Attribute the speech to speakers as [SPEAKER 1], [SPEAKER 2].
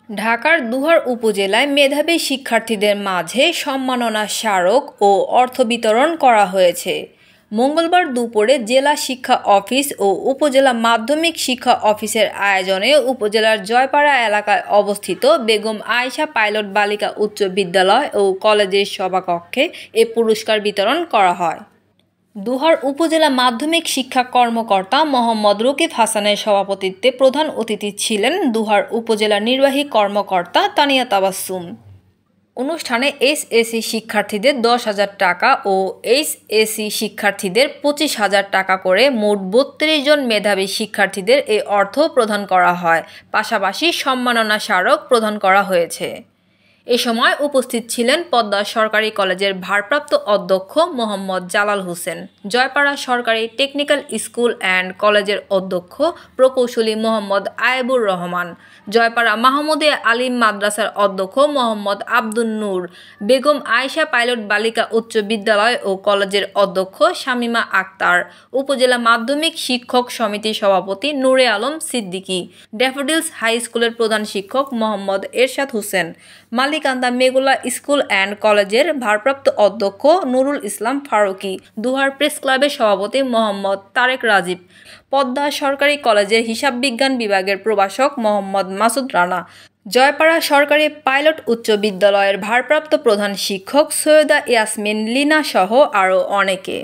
[SPEAKER 1] ঢাকার দুহার উপজেলায় মেধাবী শিক্ষার্থীদের মাঝে সম্মাননা স্মারক ও অর্থ বিতরণ করা হয়েছে। মঙ্গলবার দুপুরে জেলা শিক্ষা অফিস ও উপজেলা মাধ্যমিক শিক্ষা অফিসের আয়োজনে উপজেলার জয়পাড়া এলাকায় অবস্থিত বেগম আয়েশা পাইলট বালিকা উচ্চ বিদ্যালয় ও কলেজের সভাকক্ষে এ পুরস্কার বিতরণ করা হয়। দুহার উপজেলা মাধ্যমিক শিক্ষা কর্মকর্তা মোহাম্মদ রকিব হাসানের সভাপতিত্বে প্রধান অতিথি ছিলেন দুহার উপজেলা নির্বাহী কর্মকর্তা তানিয়া তাবাসসুম। অনুষ্ঠানে এসএসসি শিক্ষার্থীদের 10,000 টাকা ও এইচএসসি শিক্ষার্থীদের 25,000 টাকা করে মোট 32 জন মেধাবী শিক্ষার্থীদের এ অর্থ প্রদান করা হয়। পাশাপাশি সম্মাননা স্মারক প্রদান করা হয়েছে। এ সময় উপস্থিত ছিলেন পদ্মা সরকারি কলেজের ভারপ্রাপ্ত অধ্যক্ষ মোহাম্মদ জালাল হোসেন, জয়পাড়া সরকারি টেকনিক্যাল স্কুল অ্যান্ড কলেজের অধ্যক্ষ প্রকৌশলী মোহাম্মদ আয়েবুর রহমান, জয়পাড়া মাহমুদিয়া আলিম মাদ্রাসার অধ্যক্ষ মোহাম্মদ আব্দুন নূর, বেগম আয়েশা পাইলট বালিকা উচ্চ বিদ্যালয় ও কলেজের অধ্যক্ষ শামীমা আক্তার, উপজেলা মাধ্যমিক শিক্ষক সমিতির সভাপতি নূরে আলম সিদ্দিকী, ড্যাফোডিলস হাই স্কুলের প্রধান শিক্ষক মোহাম্মদ এরশাদ হোসেন, মালিকান্দা মেঘলা স্কুল অ্যান্ড কলেজের ভারপ্রাপ্ত অধ্যক্ষ নুরুল ইসলাম ফারুকী, দুহার প্রেস ক্লাবের সভাপতি মোহাম্মদ তারেক রাজীব, পদ্মা সরকারি কলেজের হিসাব বিজ্ঞান বিভাগের প্রভাষক মোহাম্মদ মাসুদ রানা, জয়পাড়া সরকারি পাইলট উচ্চ বিদ্যালয়ের ভারপ্রাপ্ত প্রধান শিক্ষক সৈয়দা ইয়াসমিন লিনা সহ আরও অনেকে।